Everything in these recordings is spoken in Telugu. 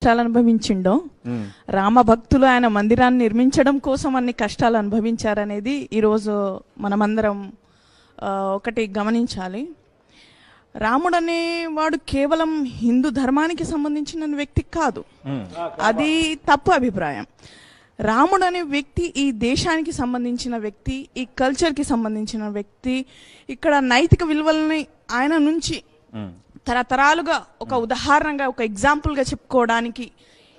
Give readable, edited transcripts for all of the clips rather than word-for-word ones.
కష్టాలు అనుభవించిండో, రామ భక్తులు ఆయన మందిరాన్ని నిర్మించడం కోసం అన్ని కష్టాలు అనుభవించారనేది ఈరోజు మనమందరం ఒకటి గమనించాలి. రాముడు అనేవాడు కేవలం హిందూ ధర్మానికి సంబంధించిన వ్యక్తి కాదు, అది తప్పు అభిప్రాయం. రాముడు అనే వ్యక్తి ఈ దేశానికి సంబంధించిన వ్యక్తి, ఈ కల్చర్కి సంబంధించిన వ్యక్తి. ఇక్కడ నైతిక విలువలని ఆయన నుంచి తరతరాలుగా ఒక ఉదాహరణగా, ఒక ఎగ్జాంపుల్గా చెప్పుకోవడానికి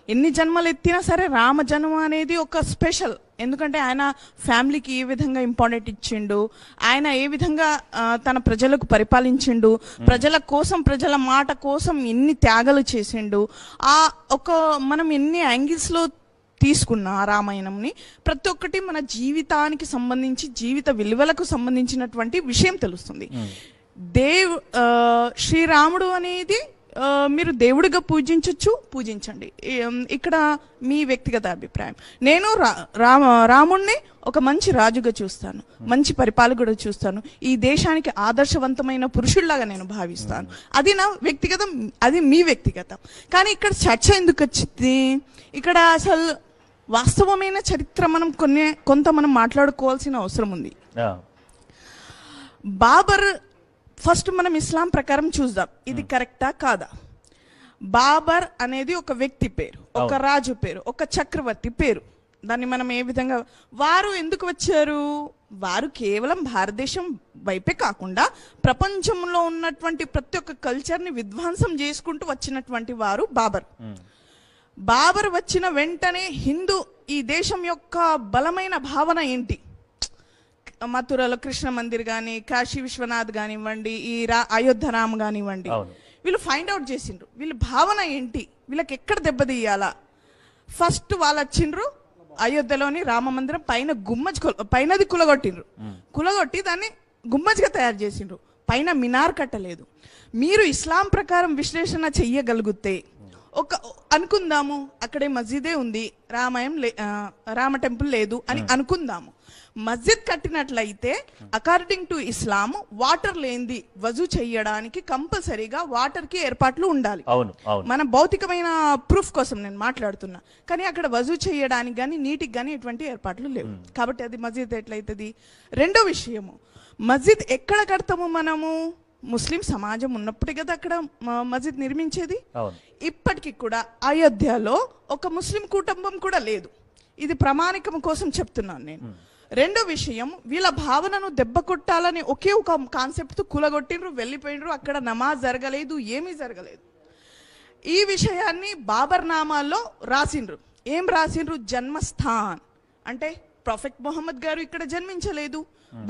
ఎన్ని జన్మలు ఎత్తినా సరే రామ జన్మ అనేది ఒక స్పెషల్. ఎందుకంటే ఆయన ఫ్యామిలీకి ఏ విధంగా ఇంపార్టెంట్ ఇచ్చిండు, ఆయన ఏ విధంగా తన ప్రజలకు పరిపాలించిండు, ప్రజల కోసం, ప్రజల మాట కోసం ఎన్ని త్యాగాలు చేసిండు. మనం ఎన్ని యాంగిల్స్లో తీసుకున్న రామాయణంని ప్రతి ఒక్కటి మన జీవితానికి సంబంధించి, జీవిత విలువలకు సంబంధించినటువంటి విషయం తెలుస్తుంది. శ్రీరాముడు అనేది మీరు దేవుడిగా పూజించండి. ఇక్కడ మీ వ్యక్తిగత అభిప్రాయం. నేను రాముణ్ణి ఒక మంచి రాజుగా చూస్తాను, మంచి పరిపాలకుడు చూస్తాను, ఈ దేశానికి ఆదర్శవంతమైన పురుషుల్లాగా నేను భావిస్తాను. అది నా వ్యక్తిగతం, అది మీ వ్యక్తిగతం. కానీ ఇక్కడ చర్చ ఎందుకు వచ్చింది? ఇక్కడ అసలు వాస్తవమైన చరిత్ర కొంత మనం మాట్లాడుకోవాల్సిన అవసరం ఉంది. బాబర్ ఫస్ట్ మనం ఇస్లాం ప్రకారం చూద్దాం, ఇది కరెక్టా కాదా. బాబర్ అనేది ఒక వ్యక్తి పేరు, ఒక రాజు పేరు, ఒక చక్రవర్తి పేరు. దాన్ని మనం ఏ విధంగా, వారు ఎందుకు వచ్చారు? వారు కేవలం భారతదేశం వైపే కాకుండా ప్రపంచంలో ఉన్నటువంటి ప్రతి ఒక్క కల్చర్ని విధ్వంసం చేసుకుంటూ వచ్చినటువంటి వారు బాబర్. బాబర్ వచ్చిన వెంటనే ఈ దేశం యొక్క బలమైన భావన ఏంటి? మథురలో కృష్ణ మందిర్ కానీ, కాశీ విశ్వనాథ్ కానివ్వండి, ఈ అయోధ్య రామ్ కానివ్వండి, వీళ్ళు ఫైండ్ అవుట్ చేసిండ్రు వీళ్ళ భావన ఏంటి, వీళ్ళకి ఎక్కడ దెబ్బతీయాలా. ఫస్ట్ వాళ్ళు వచ్చిండ్రు అయోధ్యలోని రామ మందిరం పైనది కులగొట్టి దాన్ని గుమ్మజ్గా తయారు చేసిండ్రు. పైన మినార్ కట్టలేదు. మీరు ఇస్లాం ప్రకారం విశ్లేషణ చెయ్యగలిగితే అనుకుందాము, అక్కడే మస్జిదే ఉంది, రామ టెంపుల్ లేదు అని అనుకుందాము. మస్జిద్ కట్టినట్లయితే అకార్డింగ్ టు ఇస్లాం వాటర్ లేనిది వజూ చేయడానికి కంపల్సరీగా వాటర్ కి ఏర్పాట్లు ఉండాలి. మన భౌతికమైన ప్రూఫ్ కోసం నేను మాట్లాడుతున్నా. కానీ అక్కడ వజూ చేయడానికి కానీ నీటికి కానీ ఎటువంటి ఏర్పాట్లు లేవు. కాబట్టి అది మస్జిద్ ఎట్లయితుంది? రెండో విషయము, మస్జిద్ ఎక్కడ కడతాము మనము? ముస్లిం సమాజం ఉన్నప్పుడు కదా అక్కడ మస్జిద్ నిర్మించేది. ఇప్పటికి కూడా అయోధ్యలో ఒక ముస్లిం కుటుంబం కూడా లేదు. ఇది ప్రామాణికం కోసం చెప్తున్నాను నేను. రెండో విషయం, వీళ్ళ భావనను దెబ్బ కొట్టాలని ఒకే ఒక కాన్సెప్ట్ కూలగొట్టిండ్రు, వెళ్ళిపోయినరు. అక్కడ నమాజ్ జరగలేదు, ఏమీ జరగలేదు. ఈ విషయాన్ని బాబర్ నామాల్లో రాసిండ్రు. ఏం రాసిండ్రు? జన్మస్థాన్ అంటే ప్రొఫెట్ మొహమ్మద్ గారు ఇక్కడ జన్మించలేదు,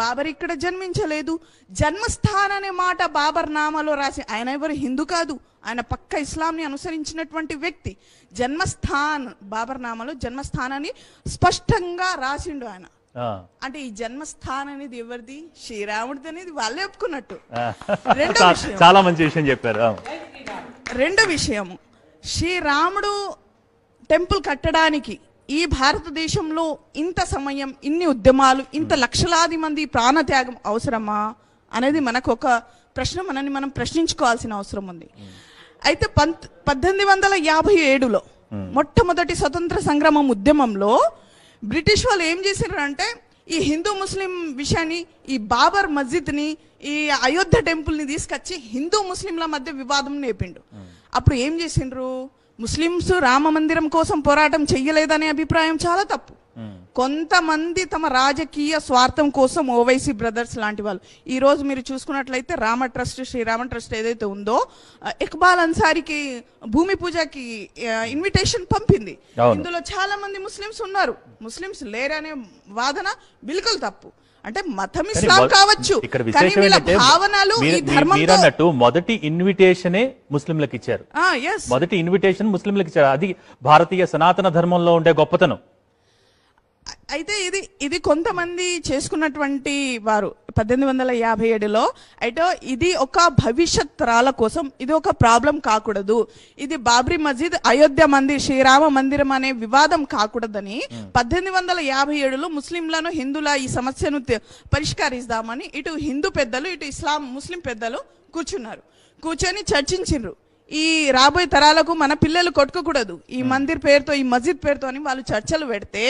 బాబర్ ఇక్కడ జన్మించలేదు. జన్మస్థాన్ అనే మాట బాబర్ నామాలో రాసి, ఆయన ఎవరు హిందూ కాదు, ఆయన పక్క ఇస్లాంని అనుసరించినటువంటి వ్యక్తి. జన్మస్థాన్ బాబర్ నామాలో జన్మస్థానాన్ని స్పష్టంగా రాసిండు ఆయన. అంటే ఈ జన్మస్థానం అనేది ఎవరిది? శ్రీరాముడిది అనేది వాళ్ళే ఒప్పుకున్నట్టు. చాలా మంచి విషయం చెప్పారు. రెండో విషయము, శ్రీరాముడు టెంపుల్ కట్టడానికి ఈ భారతదేశంలో ఇంత సమయం, ఇన్ని ఉద్యమాలు, ఇంత లక్షలాది మంది ప్రాణత్యాగం అవసరమా అనేది మనకు ఒక ప్రశ్న, మనల్ని మనం ప్రశ్నించుకోవాల్సిన అవసరం ఉంది. అయితే 1857లో మొట్టమొదటి స్వతంత్ర సంగ్రామం ఉద్యమంలో బ్రిటిష్ వాళ్ళు ఏం చేశారు అంటే, ఈ హిందూ ముస్లిం విషయాన్ని, ఈ బాబర్ మస్జిద్ని, ఈ అయోధ్య టెంపుల్ని తీసుకొచ్చి హిందూ ముస్లింల మధ్య వివాదం నేపిండు. అప్పుడు ఏం చేసిండ్రు? ముస్లింస్ రామ మందిరం కోసం పోరాటం చెయ్యలేదనే అభిప్రాయం చాలా తప్పు. కొంతమంది తమ రాజకీయ స్వార్థం కోసం, ఓవైసీ బ్రదర్స్ లాంటి వాళ్ళు, ఈ రోజు మీరు చూసుకున్నట్లయితే రామ ట్రస్ట్, శ్రీరామ ట్రస్ట్ ఏదైతే ఉందో, ఇక్బాల్ అన్సారీకి భూమి పూజకి ఇన్విటేషన్ పంపింది. ఇందులో చాలా మంది ముస్లింస్ ఉన్నారు. ముస్లింస్ లేరనే వాదన బిల్కుల్ తప్పు. అంటే మతం ఇస్లాం కావచ్చు, కానీ వీళ్ళ భావనలు ఈ ధర్మంతో మొదటి ఇన్విటేషనే ముస్లింలకు ఇచ్చారు. మొదటి ఇన్విటేషన్ ముస్లింలకు ఇచ్చారు. అది భారతీయ సనాతన ధర్మంలో ఉండే గొప్పతనం. అయితే ఇది కొంతమంది చేసుకున్నటువంటి వారు 1857లో. అయితే ఇది ఒక భవిష్యత్ తరాల కోసం ఇది ఒక ప్రాబ్లం కాకూడదు, ఇది బాబ్రీ మస్జిద్, అయోధ్య మందిర్, శ్రీరామ మందిరం అనే వివాదం కాకూడదని 1857లో ముస్లింలను, హిందువుల ఈ సమస్యను పరిష్కరిస్తామని ఇటు హిందూ పెద్దలు, ఇటు ముస్లిం పెద్దలు కూర్చున్నారు. కూర్చొని చర్చించిండ్రు. ఈ రాబోయే తరాలకు మన పిల్లలు కొట్టుకోకూడదు ఈ మందిర్ పేరుతో ఈ మస్జిద్ పేరుతో అని వాళ్ళు చర్చలు పెడితే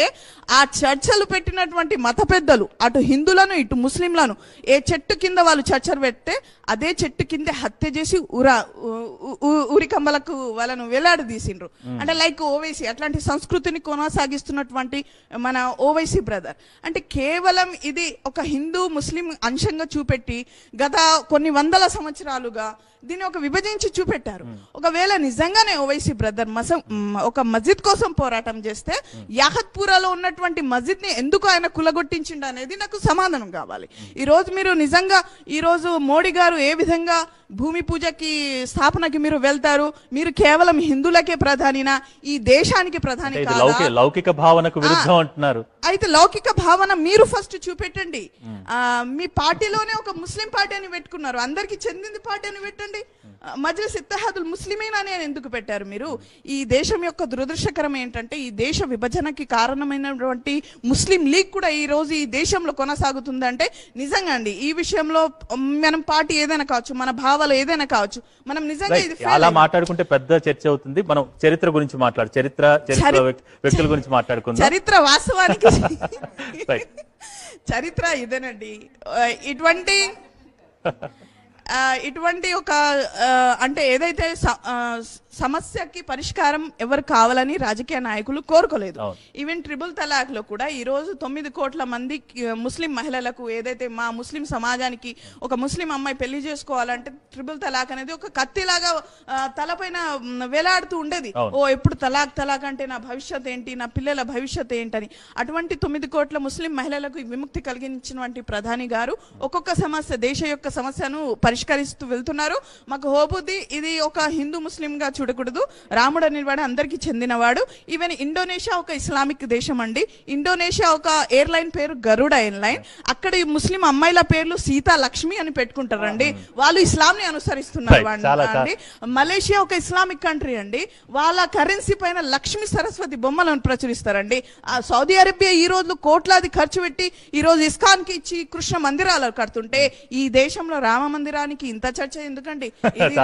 ఆ చర్చలు పెట్టినటువంటి మత పెద్దలు అటు హిందువులను ఇటు ముస్లింలను ఏ చెట్టు కింద వాళ్ళు చర్చలు పెడితే అదే చెట్టు కింద హత్య చేసి ఉరికంబలకు వాళ్ళను వేలాడదీసిండ్రు. అంటే లైక్ ఓవైసీ అట్లాంటి సంస్కృతిని కొనసాగిస్తున్నటువంటి మన ఓవైసీ బ్రదర్ అంటే కేవలం ఇది ఒక హిందూ ముస్లిం అంశంగా చూపెట్టి గత కొన్ని వందల సంవత్సరాలుగా దీన్ని ఒక విభజించి చూపెట్టారు. ఒకవేళ నిజంగానే ఓవైసీ బ్రదర్ ఒక మస్జిద్ కోసం పోరాటం చేస్తే యాహత్పూరాలో ఉన్నటువంటి మస్జిద్ ని ఎందుకు ఆయన కులగొట్టించిండు అనేది నాకు సమాధానం కావాలి. ఈ రోజు మీరు నిజంగా ఈ రోజు మోడీ గారు ఏ విధంగా భూమి పూజకి స్థాపనకి మీరు వెళ్తారు, మీరు కేవలం హిందువులకే ప్రధానినా ఈ దేశానికి ప్రధాని కాదా? లౌకిక భావనకు విరుద్ధం అంటున్నారు. అయితే లౌకిక భావన మీరు ఫస్ట్ చూపెట్టండి. మీ పార్టీలోనే ఒక ముస్లిం పార్టీ అని పెట్టుకున్నారు, అందరికి చెందింది పార్టీ అని పెట్టండి. మజ్లిస్ ఇత్తహాదుల్ ముస్లిమీన్ అని ఎందుకు పెట్టారు మీరు? ఈ దేశం యొక్క దురదృష్టకరం ఏంటంటే ఈ దేశ విభజనకి కారణమైనటువంటి ముస్లిం లీగ్ కూడా ఈ రోజు ఈ దేశంలో కొనసాగుతుందంటే నిజంగా అండి ఈ విషయంలో మనం పార్టీ ఏదైనా కావచ్చు, మన భావాలు ఏదైనా కావచ్చు, మనం నిజంగా అలా మాట్లాడుకుంటే పెద్ద చర్చ అవుతుంది. మనం చరిత్ర గురించి చరిత్ర వ్యక్తుల గురించి మాట్లాడుకుందాం. చరిత్ర వాస్తవానికి చరిత్ర ఇదేనండి. ఇటువంటి ఒక అంటే ఏదైతే సమస్యకి పరిష్కారం ఎవరు కావాలని రాజకీయ నాయకులు కోరుకోలేదు. ఈవెన్ ట్రిపుల్ తలాక్ లో కూడా ఈ రోజు 9 కోట్ల మంది ముస్లిం మహిళలకు ఏదైతే మా ముస్లిం సమాజానికి ఒక ముస్లిం అమ్మాయి పెళ్లి చేసుకోవాలంటే ట్రిపుల్ తలాక్ అనేది ఒక కత్తిలాగా తలపైన వేలాడుతూ ఉండేది. ఓ ఎప్పుడు తలాక్ తలాక్ అంటే నా భవిష్యత్ ఏంటి, నా పిల్లల భవిష్యత్ ఏంటని. అటువంటి 9 కోట్ల ముస్లిం మహిళలకు విముక్తి కలిగించినటువంటి ప్రధాని గారు ఒక్కొక్క సమస్య దేశ యొక్క సమస్యను పరిష్కరిస్తూ వెళ్తున్నారు. మాకు హోబుద్ది ఇది ఒక హిందూ ముస్లిం గా చూడకూడదు. రాముడు అనేవాడు అందరికి చెందినవాడు. ఈవెన్ ఇండోనేషియా ఒక ఇస్లామిక్ దేశం అండి. ఇండోనేషియా ఒక ఎయిర్లైన్ పేరు గరుడ ఎయిర్లైన్. అక్కడ ఈ ముస్లిం అమ్మాయిల పేర్లు సీతా లక్ష్మి అని పెట్టుకుంటారండి. వాళ్ళు ఇస్లాం ని అనుసరిస్తున్నారు అండి. మలేషియా ఒక ఇస్లామిక్ కంట్రీ అండి. వాళ్ళ కరెన్సీ పైన లక్ష్మి సరస్వతి బొమ్మలను ప్రచురిస్తారండి. సౌదీ అరేబియా ఈ రోజు కోట్లాది ఖర్చు పెట్టి ఈ రోజు ఇస్కాన్ కి ఇచ్చి కృష్ణ మందిరాలు కడుతుంటే ఈ దేశంలో రామ మందిరానికి ఇంత చర్చ ఎందుకండి? ఇది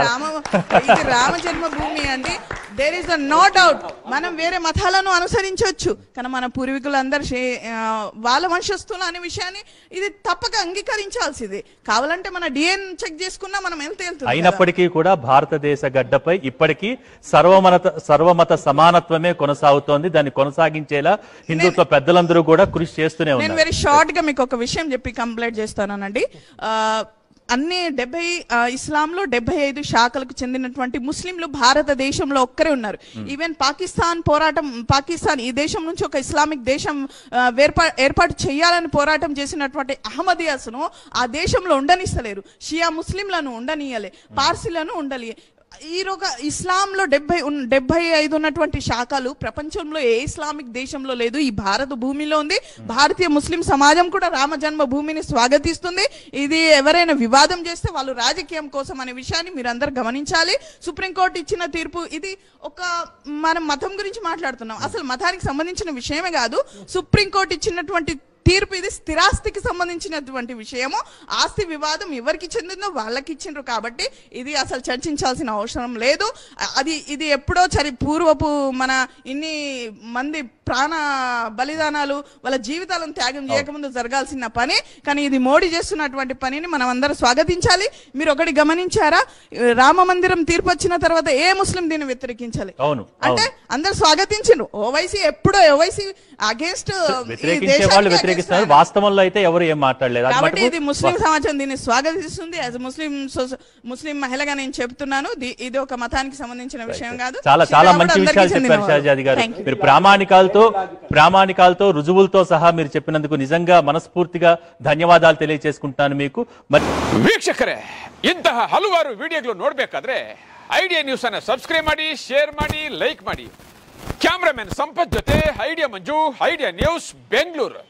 రామ జన్మభూమి అండి. దేర్ ఇస్ నో డౌట్ మనం వేరే మతాలను అనుసరించవచ్చు, కానీ మన పూర్వీకులందరూ వాళ్ళ వంశస్థులు అనే విషయాన్ని ఇది తప్పక అంగీకరించాల్సింది. కావాలంటే మన డిఎన్ చెక్ చేసుకున్నా మనం ఎంత వెళ్తుంది. అయినప్పటికీ కూడా భారతదేశ గడ్డపై ఇప్పటికీ సర్వమత సమానత్వమే కొనసాగుతోంది. దాన్ని కొనసాగించేలా హిందుత్వ పెద్దలందరూ కూడా కృషి చేస్తూనే ఉన్నారు. నేను వెరీ షార్ట్ గా మీకు ఒక విషయం చెప్పి కంప్లీట్ చేస్తానండి. అన్ని ఇస్లాంలో 75 శాఖలకు చెందినటువంటి ముస్లింలు భారతదేశంలో ఒక్కరే ఉన్నారు. ఈవెన్ పాకిస్తాన్ ఈ దేశం నుంచి ఒక ఇస్లామిక్ దేశం ఏర్పాటు చేయాలని పోరాటం చేసినటువంటి అహ్మదియాస్ను ఆ దేశంలో ఉండనిస్తలేరు. షియా ముస్లింలను ఉండనీయలే, పార్సీలను ఉండలే. ఈ రోజు ఇస్లాంలో 75 ఉన్నటువంటి శాఖలు ప్రపంచంలో ఏ ఇస్లామిక్ దేశంలో లేదు. ఈ భారత భూమిలో ఉంది. భారతీయ ముస్లిం సమాజం కూడా రామ జన్మ భూమిని స్వాగతిస్తుంది. ఇది ఎవరైనా వివాదం చేస్తే వాళ్ళు రాజకీయం కోసం అనే విషయాన్ని మీరందరూ గమనించాలి. సుప్రీంకోర్టు ఇచ్చిన తీర్పు ఇది మనం మతం గురించి మాట్లాడుతున్నాం, అసలు మతానికి సంబంధించిన విషయమే కాదు. సుప్రీంకోర్టు ఇచ్చినటువంటి తీర్పు ఇది స్థిరాస్తికి సంబంధించినటువంటి విషయము. ఆస్తి వివాదం ఎవరికి చెందిందో వాళ్ళకి ఇచ్చిండ్రు కాబట్టి ఇది అసలు చర్చించాల్సిన అవసరం లేదు. ఇది ఎప్పుడో పూర్వపు మన ఇన్ని మంది ప్రాణ బలిదానాలు వాళ్ళ జీవితాలను త్యాగం చేయకముందు జరగాల్సిన పని, కానీ ఇది మోడీ చేస్తున్నటువంటి పనిని మనం అందరూ స్వాగతించాలి. మీరు ఒకటి గమనించారా, రామ మందిరం తీర్పు వచ్చిన తర్వాత ఏ ముస్లిం దీన్ని వ్యతిరేకించాలి అంటే అందరు స్వాగతించారు. ఓవైసీ ఎప్పుడో ఓవైసీ అగేన్స్ట్ వాస్తవంలో అయితే ఎవరు ఏం మాట్లాడలేదు. కాబట్టి ఇది ముస్లిం సమాజం దీన్ని స్వాగతిస్తుంది. యాజ్ ముస్లిం మహిళగా నేను చెప్తున్నాను, ఇది ఒక మతానికి సంబంధించిన విషయం కాదు. చాలా మంచి విషయాలు చెప్పారు షహజాది గారు. మీరు ప్రామాణికాలతో రుజువులతో సహా మీరు చెప్పినందుకు నిజంగా మనస్ఫూర్తిగా ಧನ್ಯವಾದಾలు తెలియజేసుకుంటాను మీకు. ವೀಕ್ಷಕರೇ, ಇಂತಹ ಹಲವಾರು ವಿಡಿಯೋಗಳು ನೋಡಬೇಕಾದ್ರೆ ಐಡಿಯಾ ನ್ಯೂಸ್ ಅನ್ನು ಸಬ್ಸ್ಕ್ರೈಬ್ ಮಾಡಿ, ಶೇರ್ ಮಾಡಿ, ಲೈಕ್ ಮಾಡಿ. ಕ್ಯಾಮರಾಮನ್ ಸಂಪತ್ ಜೊತೆ ಐಡಿಯಾ ಮಂಜು, ಐಡಿಯಾ ನ್ಯೂಸ್ ಬೆಂಗಳೂರು.